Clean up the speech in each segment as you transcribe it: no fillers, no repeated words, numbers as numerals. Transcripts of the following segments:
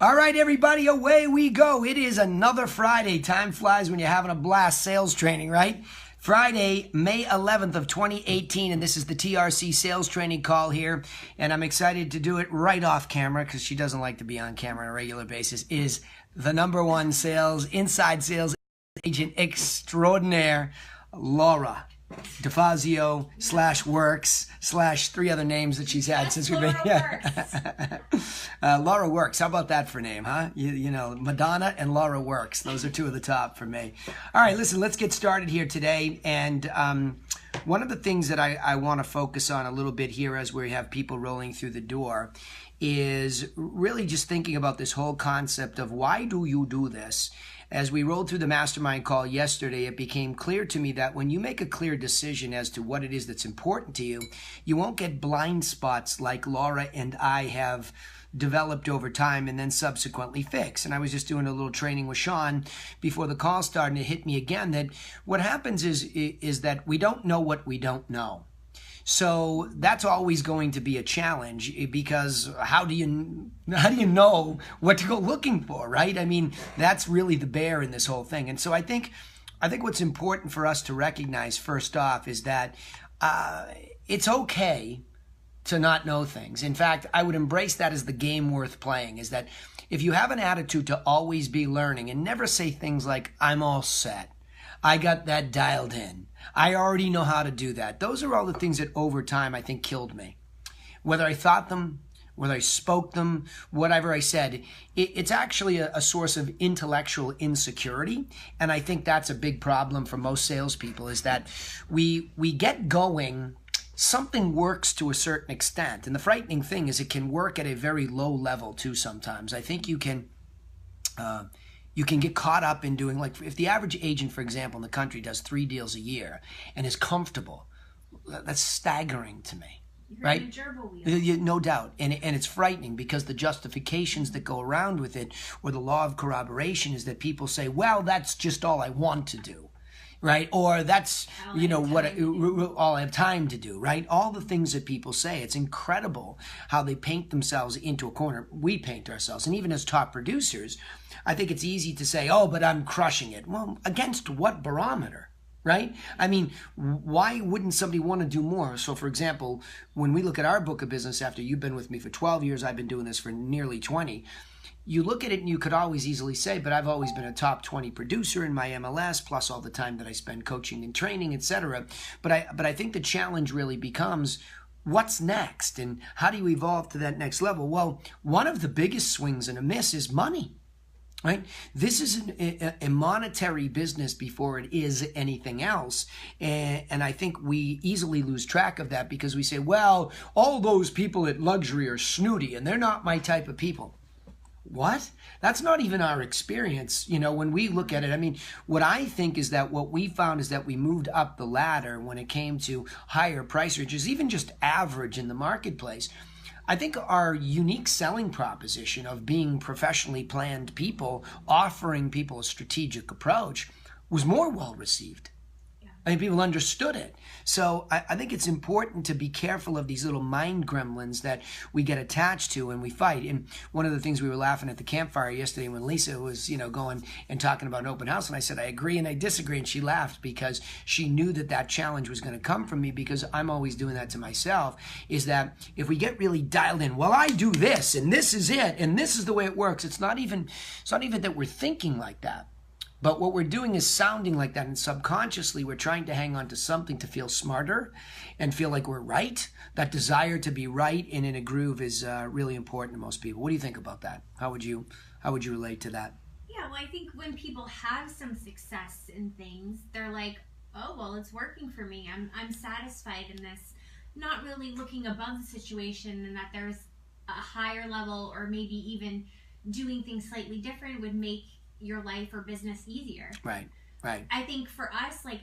All right, everybody, away we go. It is another Friday. Time flies when you're having a blast. Sales training, right? Friday, May 11th of 2018, and this is the TRC sales training call here, and I'm excited to do it right off camera because she doesn't like to be on camera on a regular basis, is the number one inside sales agent extraordinaire, Laura DeFazio /Works / three other names that she's had since we've been here. Laura Works. How about that for name, huh? You know, Madonna and Laura Works. Those are two of the top for me. All right, listen, let's get started here today. And one of the things that I want to focus on a little bit here as we have people rolling through the door is really just thinking about this whole concept of why do you do this? As we rolled through the mastermind call yesterday, it became clear to me that when you make a clear decision as to what it is that's important to you, you won't get blind spots like Laura and I have developed over time and then subsequently fix. And I was just doing a little training with Sean before the call started, and it hit me again that what happens is that we don't know what we don't know. So that's always going to be a challenge because how do you know what to go looking for, right? I mean, that's really the bear in this whole thing. And so I think what's important for us to recognize first off is that it's okay to not know things. In fact, I would embrace that as the game worth playing, is that if you have an attitude to always be learning and never say things like, I'm all set, I got that dialed in, I already know how to do that. Those are all the things that over time I think killed me. Whether I thought them, whether I spoke them, whatever I said, it's actually a source of intellectual insecurity. And I think that's a big problem for most salespeople, is that we get going, something works to a certain extent. And the frightening thing is it can work at a very low level too sometimes. I think you can get caught up in doing, like, if the average agent, for example, in the country does 3 deals a year and is comfortable, that's staggering to me, right? You're in a gerbil wheel. No doubt. And it's frightening because the justifications that go around with it, or the law of corroboration, is that people say, well, that's just all I want to do. Right? Or that's, all I have time to do, right? All the things that people say. It's incredible how they paint themselves into a corner. We paint ourselves. And even as top producers, I think it's easy to say, oh, but I'm crushing it. Well, against what barometer, right? I mean, why wouldn't somebody want to do more? So, for example, when we look at our book of business, after you've been with me for 12 years, I've been doing this for nearly 20, you look at it and you could always easily say, but I've always been a top 20 producer in my MLS, plus all the time that I spend coaching and training, etc. But I think the challenge really becomes, what's next? And how do you evolve to that next level? Well, one of the biggest swings and a miss is money. Right? This is a monetary business before it is anything else. And I think we easily lose track of that because we say, well, all those people at luxury are snooty and they're not my type of people. What? That's not even our experience. You know, when we look at it, I mean, what I think is that what we found is that we moved up the ladder when it came to higher price ranges, even just average in the marketplace. I think our unique selling proposition of being professionally planned people, offering people a strategic approach, was more well received. I think people understood it. So I think it's important to be careful of these little mind gremlins that we get attached to and we fight. And one of the things we were laughing at the campfire yesterday when Lisa was, going and talking about an open house, and I said, I agree and I disagree. And she laughed because she knew that challenge was going to come from me, because I'm always doing that to myself, is that if we get really dialed in, well, I do this and this is it and this is the way it works. It's not even that we're thinking like that. But what we're doing is sounding like that, and subconsciously we're trying to hang on to something to feel smarter and feel like we're right. That desire to be right and in a groove is really important to most people. What do you think about that? How would you relate to that? Yeah, well, I think when people have some success in things, they're like, oh, well, it's working for me. I'm satisfied in this, not really looking above the situation, and that there's a higher level, or maybe even doing things slightly different would make your life or business easier. Right. I think for us, like,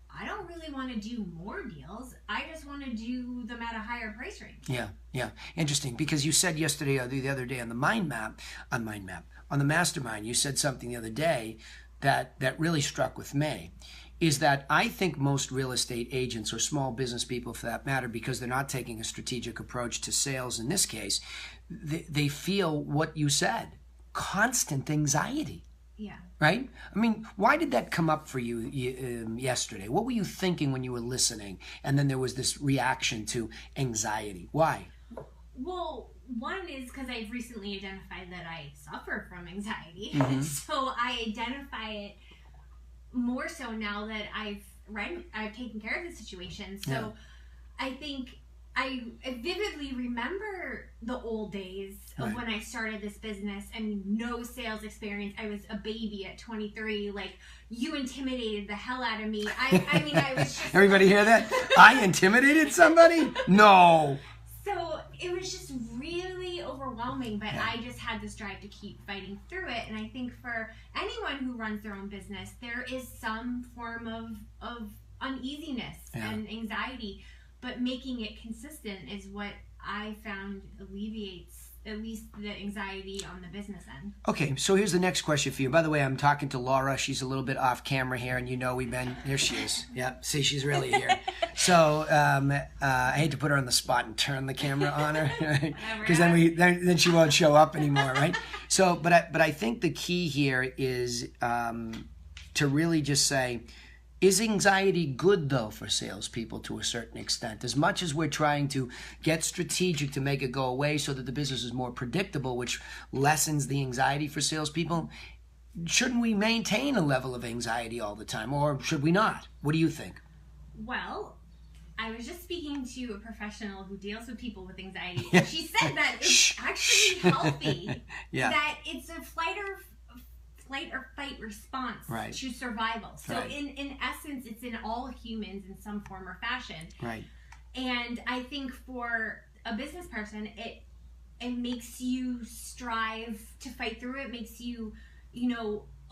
I don't really want to do more deals. I just want to do them at a higher price range. Yeah. Interesting, because you said yesterday or the other day on the on the mastermind, you said something the other day that really struck with me, is that I think most real estate agents, or small business people for that matter, because they're not taking a strategic approach to sales in this case, they feel what you said. constant anxiety. Yeah. Right? I mean, why did that come up for you yesterday? What were you thinking when you were listening? And then there was this reaction to anxiety. Why? Well, one is because I've recently identified that I suffer from anxiety. Mm-hmm. So I identify it more so now that I've taken care of the situation. So Yeah. I think I vividly remember the old days of Right. when I started this business. I mean, no sales experience. I was a baby at 23. Like, you intimidated the hell out of me. I mean, I was just... Everybody hear that? I intimidated somebody? No. So it was just really overwhelming, but Yeah. I just had this drive to keep fighting through it. And I think for anyone who runs their own business, there is some form of uneasiness Yeah. and anxiety, but making it consistent is what I found alleviates at least the anxiety on the business end. Okay, so here's the next question for you. By the way, I'm talking to Laura. She's a little bit off camera here, and we've been... There she is. Yeah, see, she's really here. So I hate to put her on the spot and turn the camera on her, because then she won't show up anymore, right? So, but I think the key here is to really just say, is anxiety good, though, for salespeople to a certain extent? As much as we're trying to get strategic to make it go away so that the business is more predictable, which lessens the anxiety for salespeople, shouldn't we maintain a level of anxiety all the time, or should we not? What do you think? Well, I was just speaking to a professional who deals with people with anxiety. And she said that it's actually healthy, Yeah. that it's a flight or fight response Right. to survival. So Right. in essence, it's in all humans in some form or fashion. Right. And I think for a business person, it makes you strive to fight through it, makes you,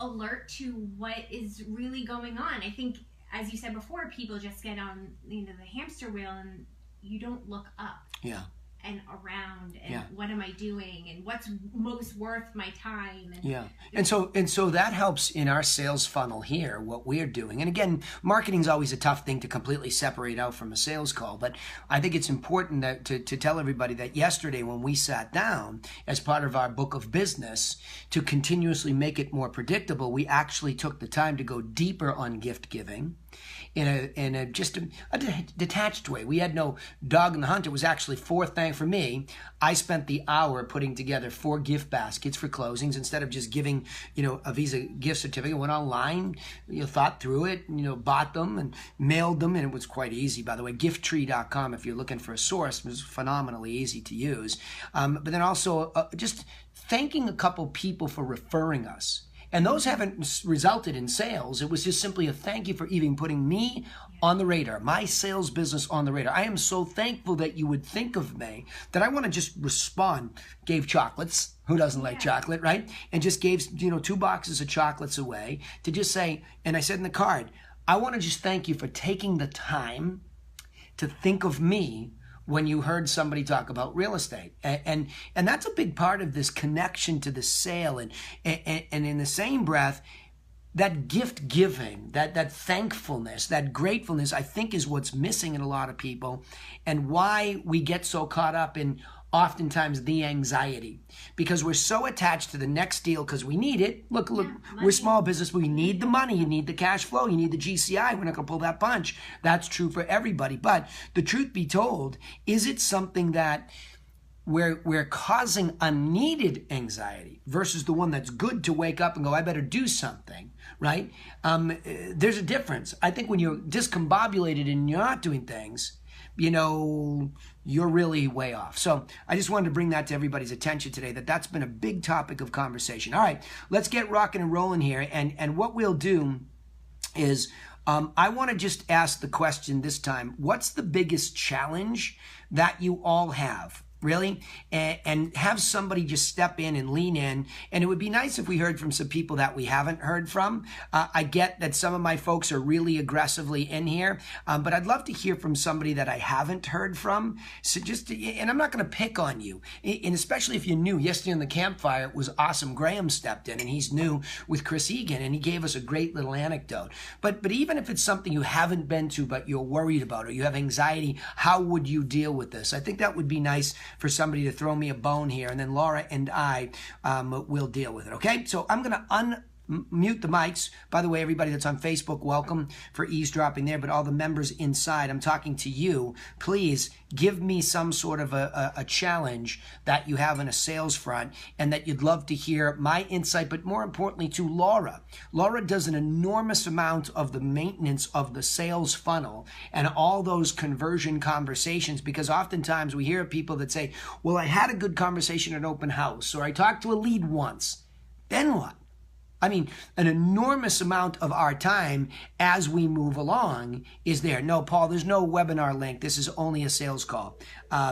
alert to what is really going on. I think, as you said before, people just get on the hamster wheel and you don't look up. Yeah. And around, and Yeah. what am I doing, and what's most worth my time? And Yeah, and so that helps in our sales funnel here, what we're doing. And again, marketing is always a tough thing to completely separate out from a sales call, but I think it's important that to tell everybody that yesterday when we sat down as part of our book of business to continuously make it more predictable, we actually took the time to go deeper on gift giving in a detached way. We had no dog in the hunt. It was actually for me. I spent the hour putting together 4 gift baskets for closings instead of just giving, a Visa gift certificate. Went online, thought through it, bought them and mailed them, and it was quite easy. By the way, gifttree.com, if you're looking for a source, was phenomenally easy to use. But then also just thanking a couple people for referring us. And those haven't resulted in sales. It was just simply a thank you for even putting me on the radar, my sales business on the radar. I am so thankful that you would think of me that I want to just respond. Gave chocolates. Who doesn't like chocolate, right? And just gave, 2 boxes of chocolates away to just say, and I said in the card, I want to just thank you for taking the time to think of me when you heard somebody talk about real estate. And that's a big part of this connection to the sale. And in the same breath, that gift giving, that thankfulness, that gratefulness, I think is what's missing in a lot of people, and why we get so caught up in oftentimes the anxiety, because we're so attached to the next deal because we need it. Look, we're small business. We need the money. You need the cash flow. You need the GCI. We're not going to pull that punch. That's true for everybody. But the truth be told, is it something that we're causing unneeded anxiety versus the one that's good to wake up and go, I better do something, right? There's a difference. I think when you're discombobulated and you're not doing things, you're really way off. So I just wanted to bring that to everybody's attention today, that's been a big topic of conversation. All right, let's get rocking and rolling here. And what we'll do is I want to just ask the question this time, what's the biggest challenge that you all have? Really, and have somebody just step in and lean in. And it would be nice if we heard from some people that we haven't heard from. I get that some of my folks are really aggressively in here, but I'd love to hear from somebody that I haven't heard from. So and I'm not going to pick on you, and especially if you're new. Yesterday on the campfire, it was awesome. Graham stepped in, and he's new with Chris Egan, and he gave us a great little anecdote. But even if it's something you haven't been to, but you're worried about, or you have anxiety, how would you deal with this? I think that would be nice for somebody to throw me a bone here, and then Laura and I will deal with it, okay? So I'm going to mute the mics. By the way, everybody that's on Facebook, welcome for eavesdropping there, but all the members inside, I'm talking to you. Please give me some sort of a challenge that you have in a sales front and that you'd love to hear my insight, but more importantly to Laura. Laura does an enormous amount of the maintenance of the sales funnel and all those conversion conversations, because oftentimes we hear people that say, well, I had a good conversation at an open house, or I talked to a lead once. Then what? I mean, an enormous amount of our time as we move along is there. No, Paul, there's no webinar link. This is only a sales call.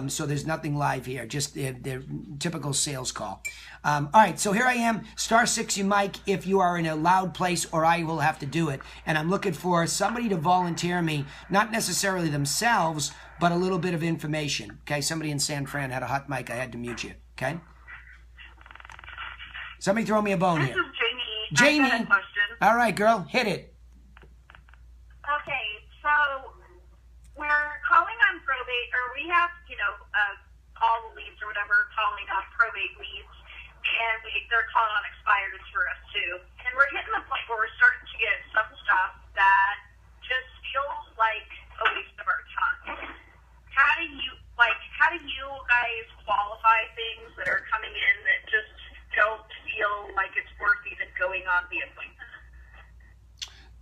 So there's nothing live here, just the typical sales call. All right, so here I am, *6 you mic if you are in a loud place, or I will have to do it. And I'm looking for somebody to volunteer me, not necessarily themselves, but a little bit of information. Okay, somebody in San Fran had a hot mic. I had to mute you, okay? Somebody throw me a bone here. This is Jamie. Jamie. I got a question. All right, girl, hit it. Okay, so we're calling on probate, or we have, all the leads or whatever, calling on probate leads, and they're calling on expireds for us too. And we're hitting the point where we're starting to get some stuff that just feels like a waste of our time. How do you guys qualify things that are coming in that just don't feel like it's worth even going on the appointment?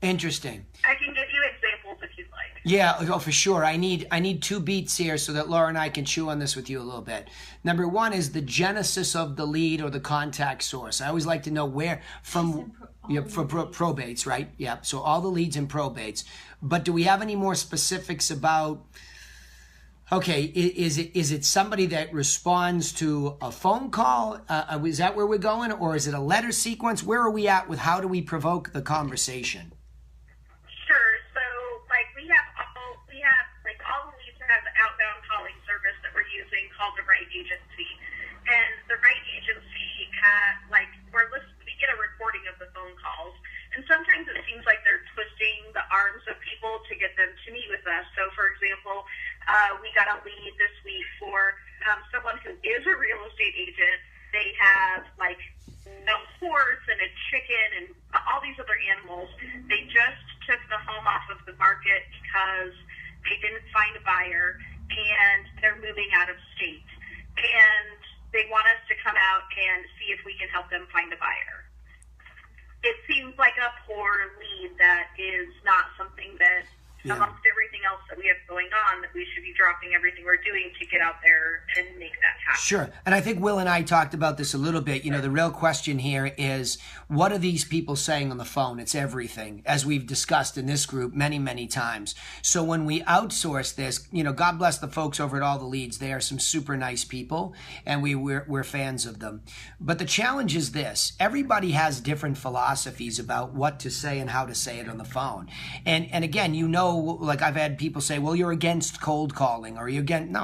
Interesting. I can give you examples if you'd like. Yeah, oh, for sure. I need 2 beats here so that Laura and I can chew on this with you a little bit. Number 1 is the genesis of the lead or the contact source. I always like to know where from probates, right? Yeah. So all the leads and probates. But do we have any more specifics about? Okay, is it somebody that responds to a phone call? Is that where we're going? Or is it a letter sequence? Where are we at with how do we provoke the conversation? Sure. So, we have all the leads have the outbound calling service that we're using called the Right Agency. And the Right Agency we get a recording of the phone calls. And sometimes it seems like they're twisting the arms of people to get them to meet with us. So, for example, we got a lead this week for someone who is a real estate agent. They have a horse and a chicken and all these other animals. They just took the home off of the market because they didn't find a buyer, and they're moving out of state. And they want us to come out and see if we can help them find a buyer. It seems like a poor lead that is not something that, amongst everything else that we have going on, that we should be dropping everything we're doing to get out there and make that happen. Sure. And I think Will and I talked about this a little bit. The real question here is, what are these people saying on the phone? It's everything, as we've discussed in this group many, many times. So when we outsource this, God bless the folks over at All the Leads. They are some super nice people, and we're fans of them. But the challenge is this. Everybody has different philosophies about what to say and how to say it on the phone. And again, like I've had people say, well, you're against cold calling, or you're against, no,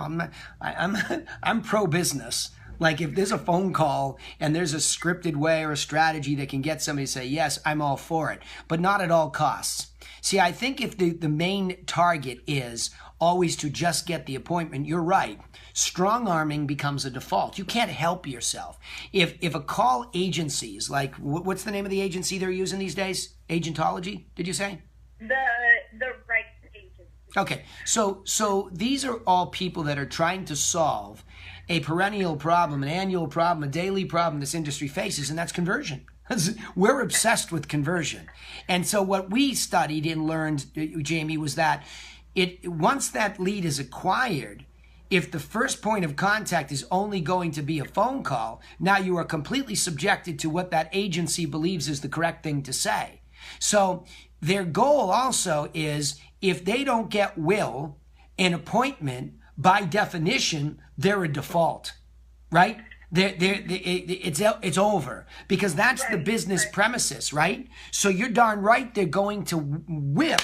I'm not, I'm pro-business. Like if there's a phone call and there's a scripted way or a strategy that can get somebody to say, yes, I'm all for it, but not at all costs. See, I think if the main target is always to just get the appointment, you're right. Strong arming becomes a default. You can't help yourself. If a call agencies, like what's the name of the agency they're using these days? Agentology, did you say? The Right Agency. Okay, so these are all people that are trying to solve a perennial problem, an annual problem, a daily problem this industry faces, and that's conversion. We're obsessed with conversion. And so what we studied and learned, Jamie, was that once that lead is acquired, if the first point of contact is only going to be a phone call, now you are completely subjected to what that agency believes is the correct thing to say. So their goal also is, if they don't get Will an appointment, by definition, they're a default, right? It's over, because that's the business premises, right? So you're darn right they're going to whip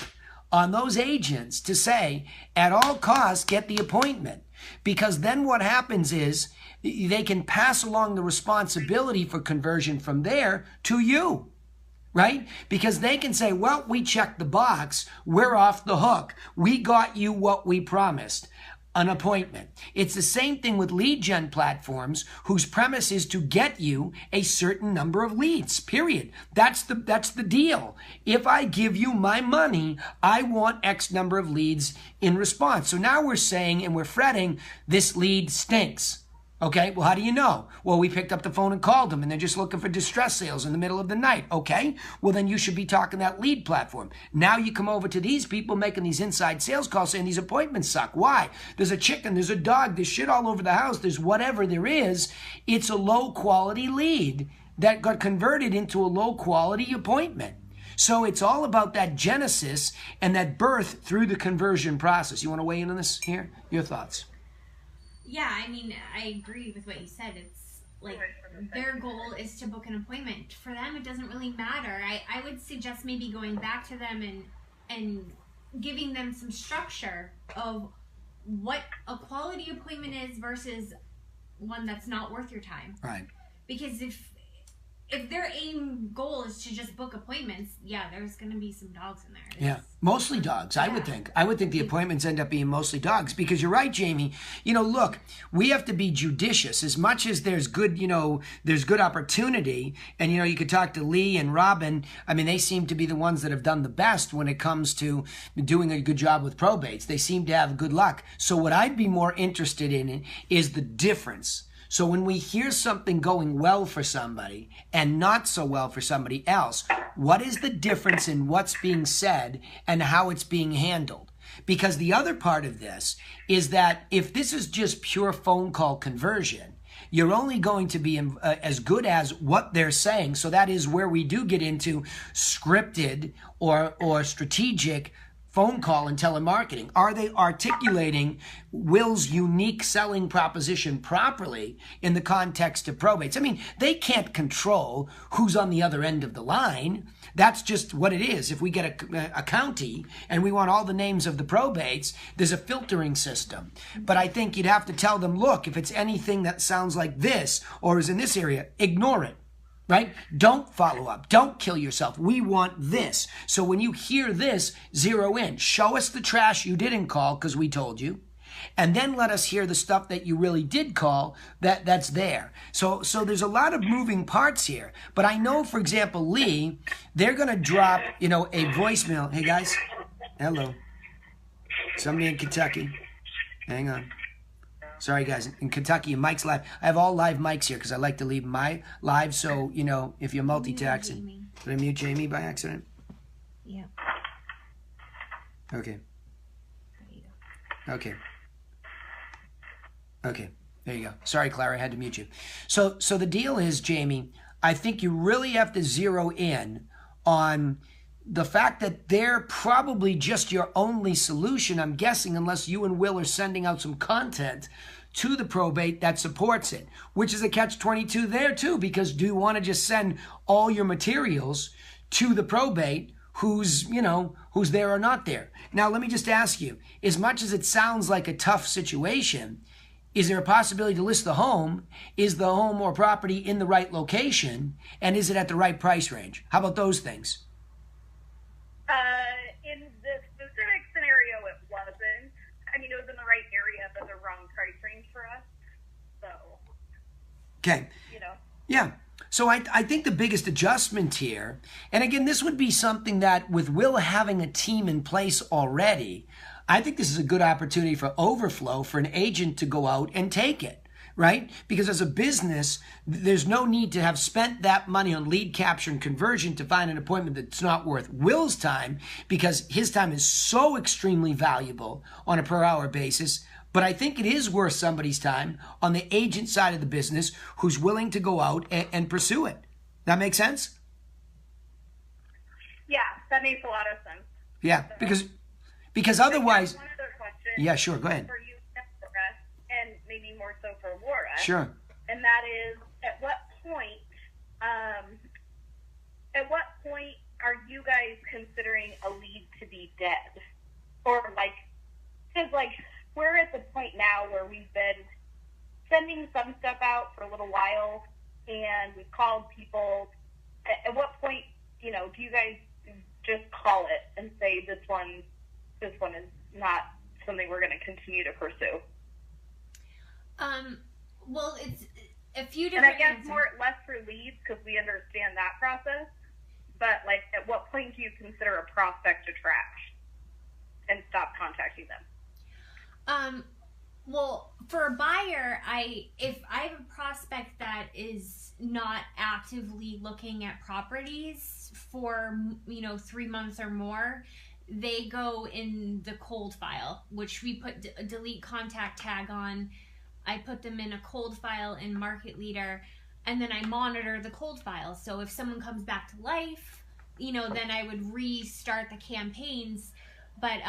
on those agents to say, at all costs, get the appointment. Because then what happens is they can pass along the responsibility for conversion from there to you. Right? Because they can say, well, we checked the box. We're off the hook. We got you what we promised. an appointment. It's the same thing with lead gen platforms whose premise is to get you a certain number of leads, period. That's the deal. If I give you my money, I want X number of leads in response. So now we're saying, and we're fretting, this lead stinks. Okay, well, how do you know? Well, we picked up the phone and called them, and they're just looking for distress sales in the middle of the night. Okay, well, then you should be talking that lead platform. Now you come over to these people making these inside sales calls saying these appointments suck. Why? There's a chicken, there's a dog, there's shit all over the house, there's whatever there is. It's a low-quality lead that got converted into a low-quality appointment. So it's all about that genesis and that birth through the conversion process. You want to weigh in on this here? Your thoughts? Yeah, I mean, I agree with what you said. It's like their goal is to book an appointment. For them, it doesn't really matter. I would suggest maybe going back to them and giving them some structure of what a quality appointment is versus one that's not worth your time. Right. Because if their aim goal is to just book appointments, yeah, there's going to be some dogs in there. Yeah, mostly dogs, I would think. I would think the appointments end up being mostly dogs because you're right, Jamie. You know, look, we have to be judicious. As much as there's good, there's good opportunity, and, you could talk to Lee and Robin. I mean, they seem to be the ones that have done the best when it comes to doing a good job with probates. They seem to have good luck. So what I'd be more interested in is the difference. So when we hear something going well for somebody and not so well for somebody else, what is the difference in what's being said and how it's being handled? Because the other part of this is that if this is just pure phone call conversion, you're only going to be as good as what they're saying. So that is where we do get into scripted or strategic phone call and telemarketing. Are they articulating Will's unique selling proposition properly in the context of probates? I mean, they can't control who's on the other end of the line. That's just what it is. If we get a county and we want all the names of the probates, there's a filtering system. But I think you'd have to tell them, look, if it's anything that sounds like this or is in this area, ignore it. Right? Don't follow up. Don't kill yourself. We want this. So when you hear this, zero in. Show us the trash you didn't call because we told you. And then let us hear the stuff that you really did call that's there. So there's a lot of moving parts here. But I know, for example, Lee, they're going to drop, a voicemail. Hey, guys. Hello. Somebody in Kentucky. Hang on. Sorry, guys. In Kentucky, Mike's live. I have all live mics here because I like to leave my live. So, if you're multitasking. Did I mute Jamie by accident? Yeah. Okay. Okay. Okay. There you go. Sorry, Clara. I had to mute you. So the deal is, Jamie, I think you really have to zero in on the fact that they're probably just your only solution, I'm guessing, unless you and Will are sending out some content to the probate that supports it, which is a catch-22 there too, because do you want to just send all your materials to the probate who's there or not there? Now, let me just ask you, as much as it sounds like a tough situation, is there a possibility to list the home? Is the home or property in the right location? And is it at the right price range? How about those things? In this specific scenario, it wasn't. I mean, it was in the right area, but the wrong price range for us. So. Okay. Yeah. So I think the biggest adjustment here, and again, this would be something that with Will having a team in place already, I think this is a good opportunity for overflow for an agent to go out and take it. Right? Because as a business, there's no need to have spent that money on lead capture and conversion to find an appointment that's not worth Will's time, because his time is so extremely valuable on a per hour basis. But I think it is worth somebody's time on the agent side of the business who's willing to go out and pursue it. That makes sense? Yeah, that makes a lot of sense. Yeah, because otherwise... One other question. Yeah, sure, go ahead. For you, and maybe more so for Laura. Sure. And that is, at what point are you guys considering a lead to be dead? Or because we're at the point now where we've been sending some stuff out for a little while, and we've called people. At what point, do you guys just call it and say this one is not something we're going to continue to pursue. Well, it's a few And different I guess answers. less for leads because we understand that process. But like, at what point do you consider a prospect a trash and stop contacting them? Well, for a buyer, if I have a prospect that is not actively looking at properties for 3 months or more, they go in the cold file, which we put a delete contact tag on. I put them in a cold file in Market Leader, and then I monitor the cold file. So if someone comes back to life, then I would restart the campaigns. But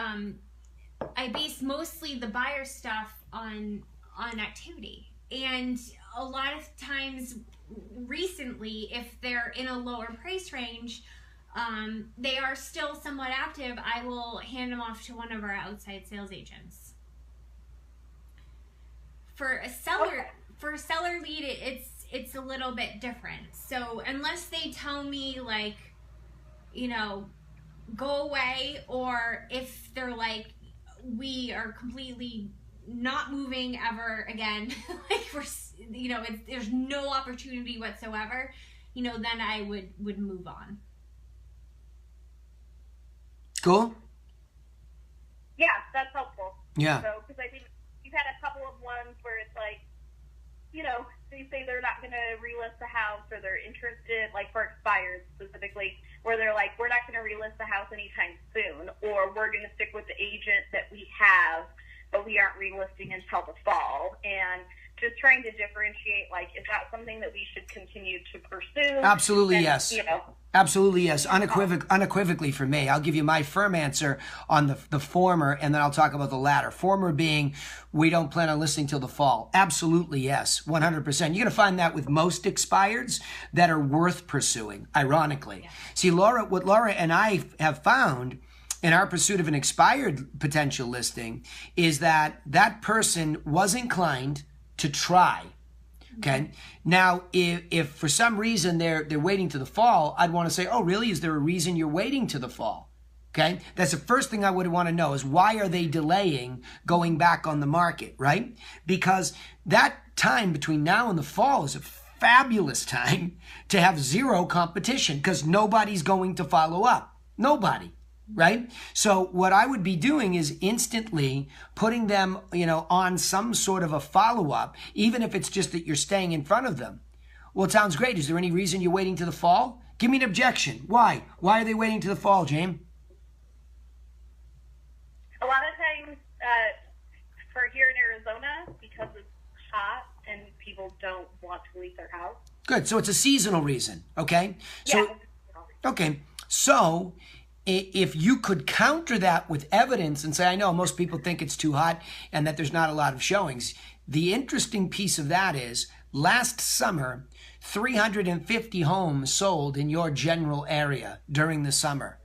I base mostly the buyer stuff on activity. And a lot of times recently, if they're in a lower price range, they are still somewhat active, I will hand them off to one of our outside sales agents. For a seller lead, it's a little bit different. So unless they tell me like, go away, or if they're like, we are completely not moving ever again, like there's no opportunity whatsoever, then I would move on. Cool. Yeah, that's helpful. Yeah. So, because I think you've had a couple of ones where it's like, they say they're not going to relist the house, or they're interested, like for expired specifically, where they're like, we're not going to relist the house anytime soon, or we're going to stick with the agent that we have, but we aren't relisting until the fall. And just trying to differentiate, like, is that something that we should continue to pursue? Absolutely, and, yes. Absolutely, yes. Unequivocally for me. I'll give you my firm answer on the former, and then I'll talk about the latter. Former being, we don't plan on listing till the fall. Absolutely, yes. 100%. You're going to find that with most expireds that are worth pursuing, ironically. Yeah. See, what Laura and I have found in our pursuit of an expired potential listing is that person was inclined to try. Okay. Now, if for some reason they're waiting to the fall, I'd want to say, oh, really? Is there a reason you're waiting to the fall? Okay. That's the first thing I would want to know is why are they delaying going back on the market, right? Because that time between now and the fall is a fabulous time to have zero competition because nobody's going to follow up. Nobody. Right? So what I would be doing is instantly putting them, on some sort of a follow-up, even if it's just that you're staying in front of them. Well, it sounds great. Is there any reason you're waiting to the fall? Give me an objection. Why? Why are they waiting to the fall, James? A lot of times, for here in Arizona, because it's hot and people don't want to leave their house. Good. So it's a seasonal reason. Okay. So, yeah. Okay. So if you could counter that with evidence and say, I know most people think it's too hot and that there's not a lot of showings. The interesting piece of that is last summer, 350 homes sold in your general area during the summer.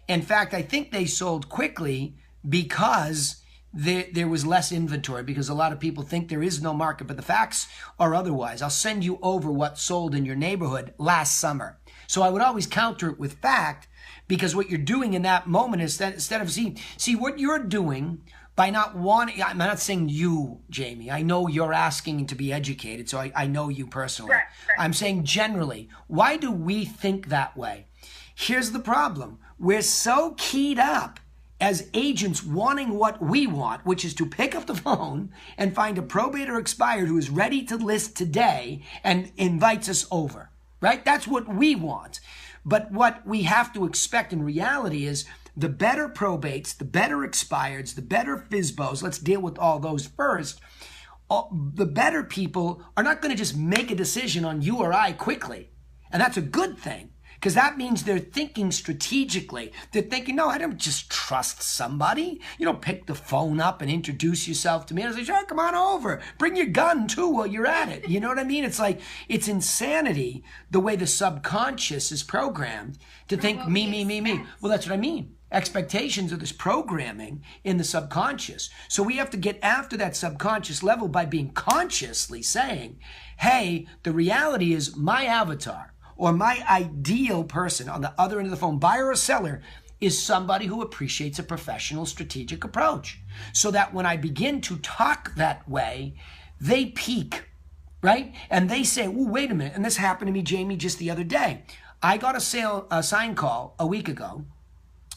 In fact, I think they sold quickly because there was less inventory, because a lot of people think there is no market, but the facts are otherwise. I'll send you over what sold in your neighborhood last summer. So I would always counter it with fact, because what you're doing in that moment is that instead of see what you're doing by not wanting, I'm not saying you, Jamie. I know you're asking to be educated, so I know you personally. Right. I'm saying generally, why do we think that way? Here's the problem. We're so keyed up as agents wanting what we want, which is to pick up the phone and find a probate or expired who is ready to list today and invites us over, right? That's what we want. But what we have to expect in reality is the better probates, the better expireds, the better FSBOs, let's deal with all those first, the better people are not going to just make a decision on you or I quickly. And that's a good thing, because that means they're thinking strategically. They're thinking, no, I don't just trust somebody. You don't pick the phone up and introduce yourself to me. I say, sure, come on over. Bring your gun, too, while you're at it. You know what I mean? It's like, it's insanity the way the subconscious is programmed to think me. Well, that's what I mean. Expectations are this programming in the subconscious. So we have to get after that subconscious level by being consciously saying, hey, the reality is my avatar or my ideal person on the other end of the phone, buyer or seller, is somebody who appreciates a professional, strategic approach. So that when I begin to talk that way, they peak, right? And they say, "Oh, wait a minute." And this happened to me, Jamie, just the other day. I got a sign call a week ago,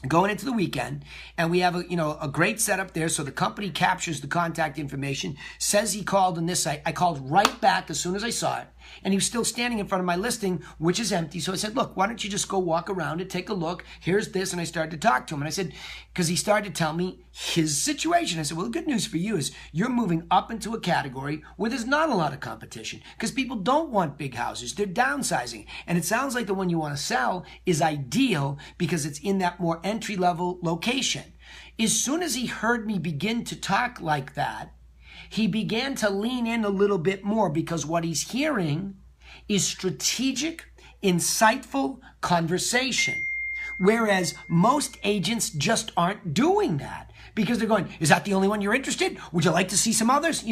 going into the weekend, and we have a great setup there. So the company captures the contact information, says he called on this site. I called right back as soon as I saw it, and he was still standing in front of my listing, which is empty. So I said, "Look, why don't you just go walk around it, take a look. Here's this." And I started to talk to him, and I said, because he started to tell me his situation. I said, "Well, the good news for you is you're moving up into a category where there's not a lot of competition, because people don't want big houses. They're downsizing. And it sounds like the one you want to sell is ideal because it's in that more entry-level location." As soon as he heard me begin to talk like that, he began to lean in a little bit more, because what he's hearing is strategic, insightful conversation. Whereas most agents just aren't doing that, because they're going, "Is that the only one you're interested? Would you like to see some others?"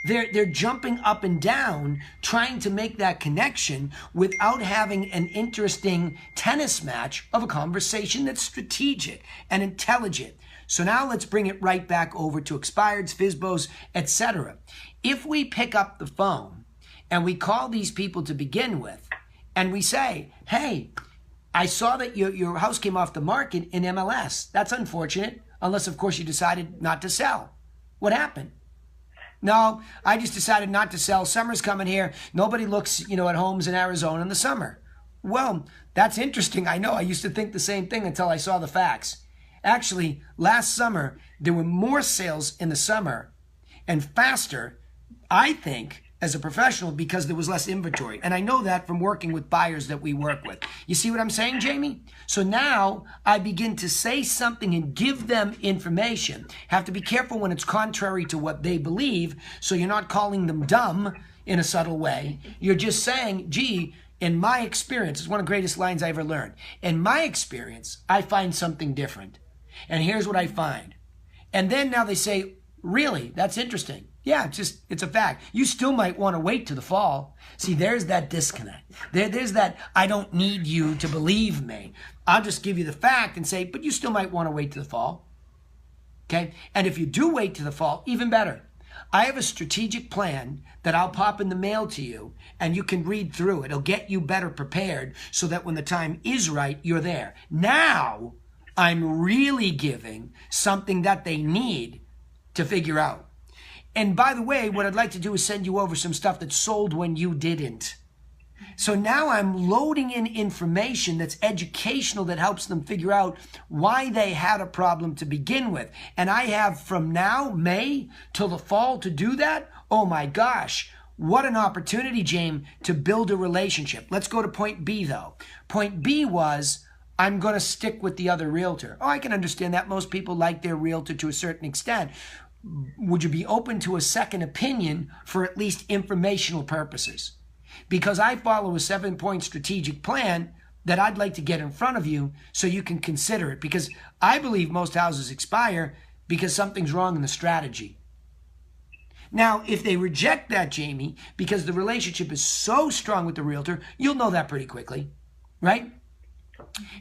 They're jumping up and down, trying to make that connection without having an interesting tennis match of a conversation that's strategic and intelligent. So now let's bring it right back over to expireds, FSBOs, etc. If we pick up the phone and we call these people to begin with, and we say, "Hey, I saw that your house came off the market in MLS. That's unfortunate, unless, of course, you decided not to sell. What happened?" "No, I just decided not to sell. Summer's coming here. Nobody looks, at homes in Arizona in the summer." "Well, that's interesting. I know. I used to think the same thing until I saw the facts. Actually, last summer, there were more sales in the summer and faster, I think, as a professional, because there was less inventory. And I know that from working with buyers that we work with." You see what I'm saying, Jamie? So now I begin to say something and give them information. Have to be careful when it's contrary to what they believe, so you're not calling them dumb in a subtle way. You're just saying, "Gee, in my experience," it's one of the greatest lines I ever learned. "In my experience, I find something different. And here's what I find." And then now they say, "Really? That's interesting." "Yeah, it's a fact. You still might want to wait to the fall." See, there's that disconnect. There's that, "I don't need you to believe me. I'll just give you the fact and say, but you still might want to wait to the fall." Okay? And if you do wait to the fall, even better. I have a strategic plan that I'll pop in the mail to you, and you can read through it. It'll get you better prepared so that when the time is right, you're there. Now, I'm really giving something that they need to figure out. And by the way, what I'd like to do is send you over some stuff that sold when you didn't. So now I'm loading in information that's educational, that helps them figure out why they had a problem to begin with. And I have from now, May, till the fall to do that. Oh my gosh, what an opportunity, James, to build a relationship. Let's go to point B, though. Point B was, I'm going to stick with the other realtor. Oh, I can understand that. Most people like their realtor to a certain extent. Would you be open to a second opinion for at least informational purposes? Because I follow a 7-point strategic plan that I'd like to get in front of you so you can consider it. Because I believe most houses expire because something's wrong in the strategy. Now, if they reject that, Jamie, because the relationship is so strong with the realtor, you'll know that pretty quickly, right?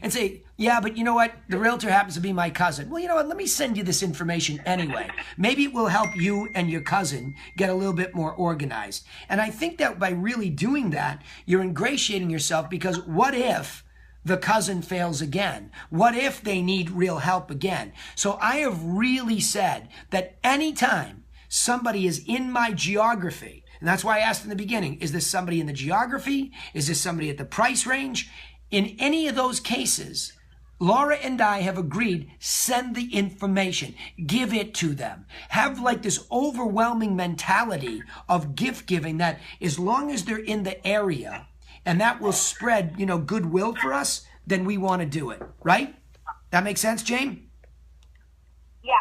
And say, "Yeah, but you know what? The realtor happens to be my cousin." Well, you know what? Let me send you this information anyway. Maybe it will help you and your cousin get a little bit more organized. And I think that by really doing that, you're ingratiating yourself, because what if the cousin fails again? What if they need real help again? So I have really said that anytime somebody is in my geography, and that's why I asked in the beginning, is this somebody in the geography? Is this somebody at the price range? In any of those cases, Laura and I have agreed, send the information, give it to them. Have like this overwhelming mentality of gift giving, that as long as they're in the area and that will spread, goodwill for us, then we want to do it, right? That makes sense, Jane? Yeah,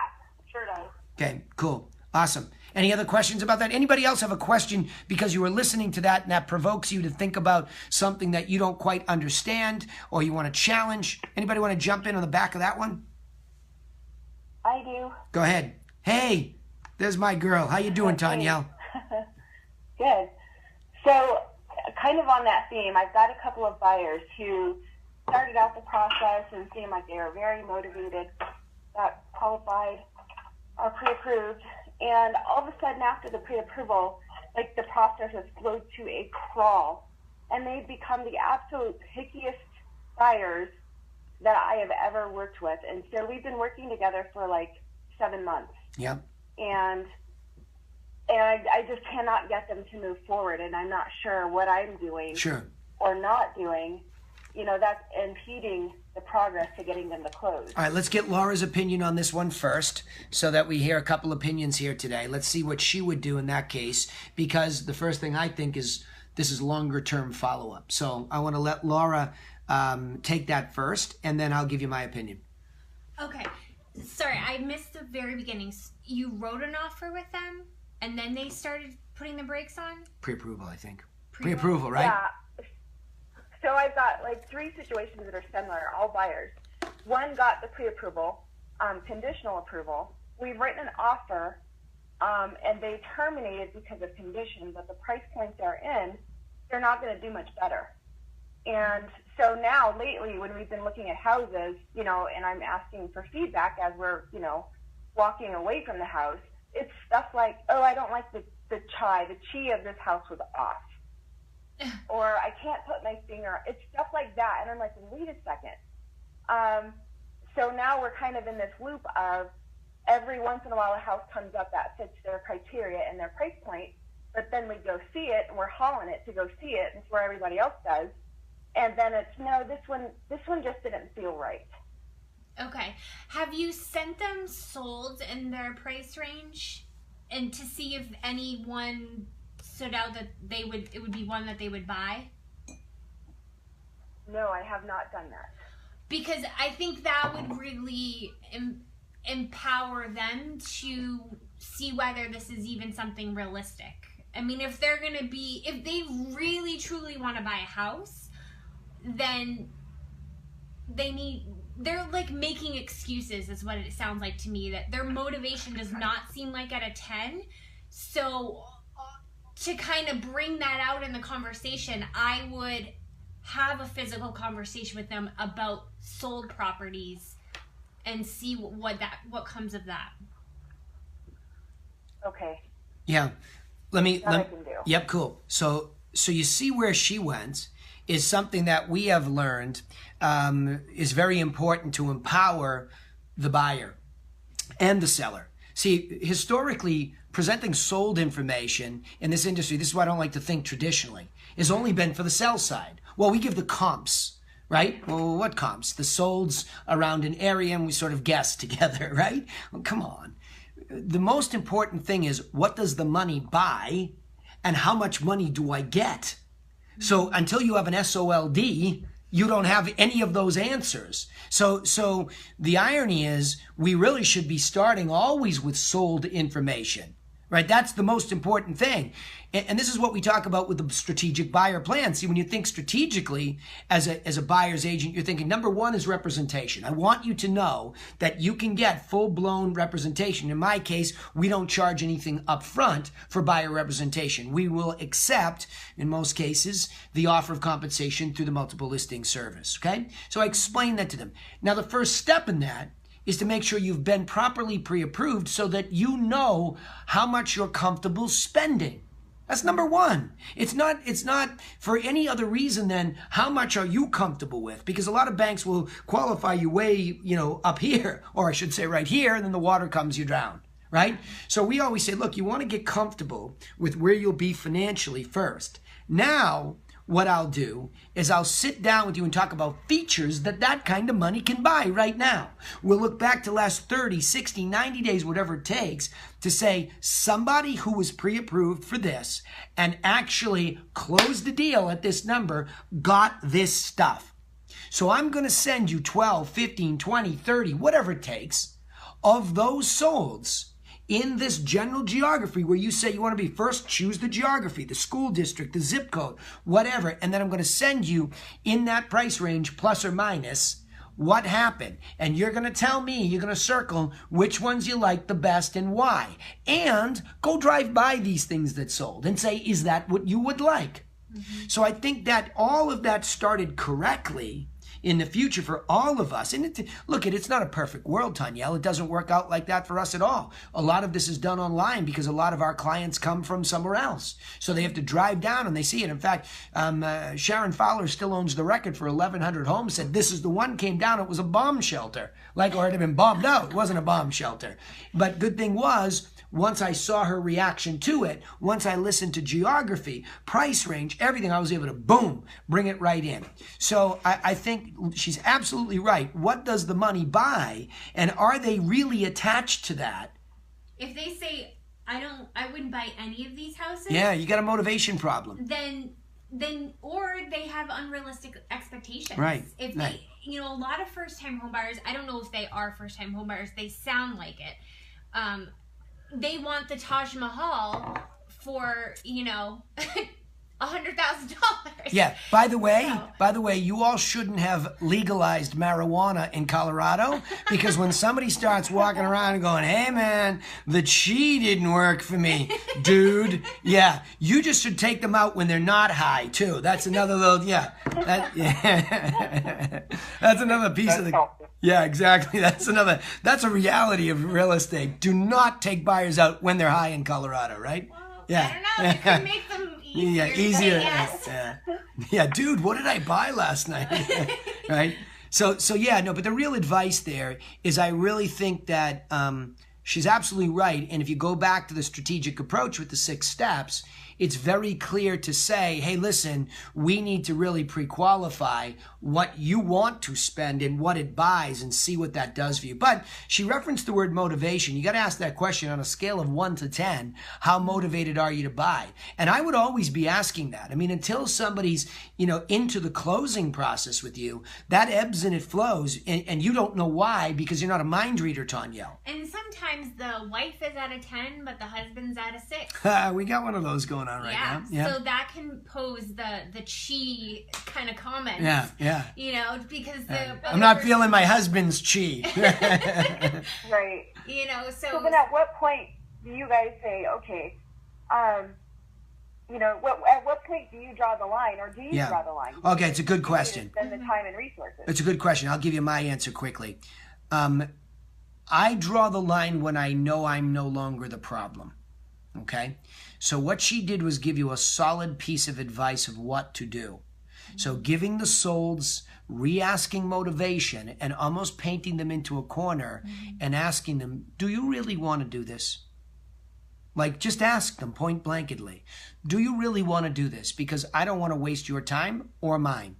sure does. Okay, cool. Awesome. Any other questions about that? Anybody else have a question because you were listening to that and that provokes you to think about something that you don't quite understand or you want to challenge? Anybody want to jump in on the back of that one? I do. Go ahead. Hey, there's my girl. How you doing, Tanyelle? Good. So kind of on that theme, I've got a couple of buyers who started out the process and seemed like they were very motivated, got qualified, are pre-approved, and all of a sudden after the pre-approval, like the process has slowed to a crawl, and they've become the absolute pickiest buyers that I have ever worked with. And so we've been working together for like 7 months. Yep. And I just cannot get them to move forward, and I'm not sure what I'm doing Sure. or not doing, that's impeding the progress to getting them to close. All right, let's get Laura's opinion on this one first so that we hear a couple opinions here today. Let's see what she would do in that case, because the first thing I think is this is longer-term follow-up. So I want to let Laura take that first, and then I'll give you my opinion. Okay. Sorry, I missed the very beginning. You wrote an offer with them, and then they started putting the brakes on? Pre-approval, I think. Pre-approval, right? Yeah. So I've got like 3 situations that are similar, all buyers. One got the pre-approval, conditional approval. We've written an offer, and they terminated because of conditions, but the price points they're in, they're not going to do much better. And so now lately when we've been looking at houses, and I'm asking for feedback as we're, walking away from the house, it's stuff like, oh, I don't like the chi of this house was off. Or I can't put my finger, it's stuff like that. And I'm like, wait a second. So now we're kind of in this loop of every once in a while a house comes up that fits their criteria and their price point, but then we go see it and we're hauling it to go see it and it's where everybody else does. And then it's, no, this one just didn't feel right. Okay. Have you sent them sold in their price range, and to see if anyone stood out that it would be one that they would buy? No, I have not done that. Because I think that would really empower them to see whether this is even something realistic. I mean, if they really truly want to buy a house, then they're like making excuses is what it sounds like to me, that their motivation does not seem like at a 10. So to kind of bring that out in the conversation, I would have a physical conversation with them about sold properties and see what comes of that. Okay. Yeah. I can do. Yep, cool. So you see where she went is something that we have learned is very important to empower the buyer and the seller. See, historically, presenting sold information in this industry, this is why I don't like to think traditionally, has only been for the sell side. Well, we give the comps, right? Well, what comps? The solds around an area, and we sort of guess together, right? Well, come on. The most important thing is, what does the money buy and how much money do I get? So until you have an SOLD, you don't have any of those answers. So the irony is we really should be starting always with sold information, right? That's the most important thing. And this is what we talk about with the strategic buyer plan. See, when you think strategically as a buyer's agent, you're thinking number one is representation. I want you to know that you can get full-blown representation. In my case, we don't charge anything up front for buyer representation. We will accept, in most cases, the offer of compensation through the multiple listing service, okay? So I explain that to them. Now, the first step in that is to make sure you've been properly pre-approved so that you know how much you're comfortable spending. That's number one. It's not for any other reason than how much are you comfortable with? Because a lot of banks will qualify you way, up here, or I should say right here, and then the water comes, you drown, right? So we always say, look, you want to get comfortable with where you'll be financially first. Now, what I'll do is I'll sit down with you and talk about features that kind of money can buy right now. We'll look back to the last 30, 60, 90 days, whatever it takes, to say somebody who was pre-approved for this and actually closed the deal at this number got this stuff. So I'm going to send you 12, 15, 20, 30, whatever it takes of those solds in this general geography where you say you want to be first, choose the geography, the school district, the zip code, whatever. And then I'm going to send you in that price range, plus or minus, what happened. And you're going to tell me, you're going to circle which ones you like the best and why. And go drive by these things that sold and say, is that what you would like? Mm-hmm. So I think that all of that started correctly in the future for all of us. And look, it's not a perfect world, Tanyelle. It doesn't work out like that for us at all. A lot of this is done online because a lot of our clients come from somewhere else. So they have to drive down and they see it. In fact, Sharon Fowler still owns the record for 1,100 homes, said this is the one came down, it was a bomb shelter. Like, or it had been bombed out. It wasn't a bomb shelter. But good thing was, once I saw her reaction to it, once I listened to geography, price range, everything, I was able to, boom, bring it right in. So I think she's absolutely right. What does the money buy? And are they really attached to that? If they say, I wouldn't buy any of these houses. Yeah, you got a motivation problem. Then or they have unrealistic expectations. Right. If right. they, a lot of first-time home buyers, I don't know if they are first-time home buyers, they sound like it. They want the Taj Mahal for, $100,000. Yeah. By the way, you all shouldn't have legalized marijuana in Colorado, because when somebody starts walking around and going, "Hey man, the chi didn't work for me," dude. Yeah. You just should take them out when they're not high too. That's another little That's another piece of the. Yeah, exactly. That's a reality of real estate. Do not take buyers out when they're high in Colorado, right? Well, yeah. I don't know. You could make them easier. Yeah, easier. Yes. Yeah, dude, what did I buy last night? Right? So yeah, no, but the real advice there is I really think that she's absolutely right. And if you go back to the strategic approach with the 6 steps, it's very clear to say, hey, listen, we need to really pre-qualify what you want to spend and what it buys and see what that does for you. But she referenced the word motivation. You got to ask that question on a scale of 1 to 10. How motivated are you to buy? And I would always be asking that. I mean, until somebody's, into the closing process with you, that ebbs and it flows. And you don't know why, because you're not a mind reader, Tanyelle. And sometimes the wife is at a 10, but the husband's at a 6. We got one of those going on right now. Yeah. So that can pose the chi kind of comments. Yeah. Because I'm not feeling my husband's chi. Right. So then at what point do you guys say, okay, at what point do you draw the line, or do you draw the line? Okay, it's a good question. Spend the time and resources. It's a good question. I'll give you my answer quickly. I draw the line when I know I'm no longer the problem. Okay? So what she did was give you a solid piece of advice of what to do. So giving the solds, re-asking motivation, and almost painting them into a corner and asking them, do you really want to do this? Like, just ask them point blankly, do you really want to do this? Because I don't want to waste your time or mine.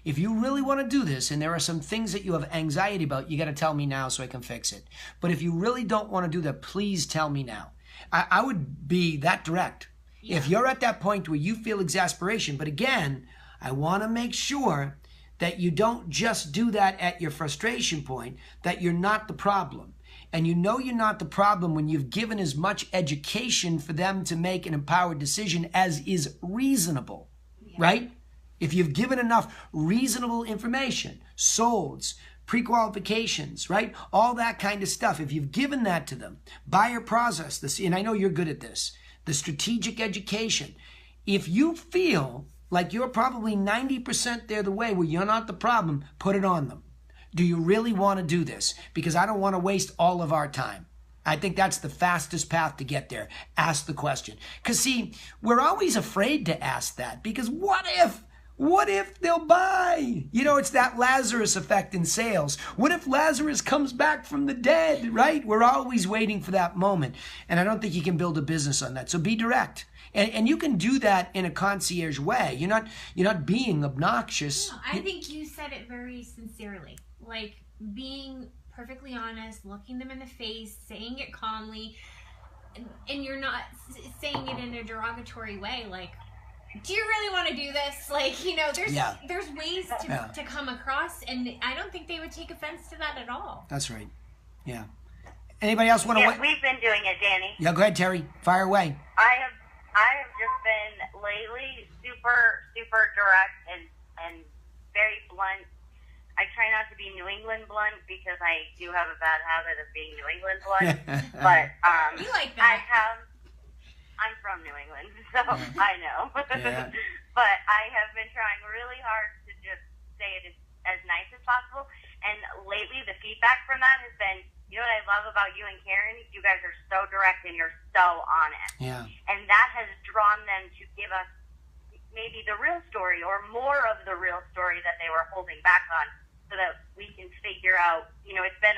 If you really want to do this and there are some things that you have anxiety about, you got to tell me now so I can fix it. But if you really don't want to do that, please tell me now. I would be that direct. Yeah. If you're at that point where you feel exasperation, but again, I want to make sure that you don't just do that at your frustration point, that you're not the problem. And you're not the problem when you've given as much education for them to make an empowered decision as is reasonable, right? If you've given enough reasonable information, solds, pre-qualifications, right? All that kind of stuff. If you've given that to them, buyer process, and I know you're good at this, the strategic education. If you feel like you're probably 90% there the way where you're not the problem, put it on them. Do you really want to do this? Because I don't want to waste all of our time. I think that's the fastest path to get there. Ask the question. Because see, we're always afraid to ask that, because what if they'll buy? It's that Lazarus effect in sales. What if Lazarus comes back from the dead, right? We're always waiting for that moment. And I don't think you can build a business on that. So be direct. And you can do that in a concierge way. You're not being obnoxious. No, I think you said it very sincerely. Like being perfectly honest, looking them in the face, saying it calmly, and you're not saying it in a derogatory way. Like, do you really want to do this? Like, there's ways to come across, and I don't think they would take offense to that at all. That's right. Yeah. Anybody else want to? Yeah, we've been doing it, Danny. Yeah, go ahead, Terry. Fire away. I have just been lately super direct and very blunt. I try not to be New England blunt because I do have a bad habit of being New England blunt. But you like that? I'm from New England, so I know. Yeah. But I have been trying really hard to just say it as as nice as possible. And lately, the feedback from that has been, you know what I love about you and Karen? You guys are so direct and you're so honest. Yeah. And that has drawn them to give us maybe the real story or more of the real story that they were holding back on, so that we can figure out, it's been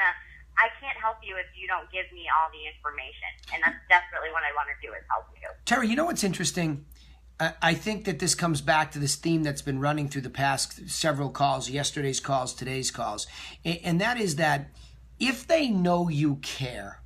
I can't help you if you don't give me all the information. And that's desperately what I want to do, is help you. Terry, you know what's interesting? I think that this comes back to this theme that's been running through the past several calls, yesterday's calls, today's calls. And that is that if they know you care,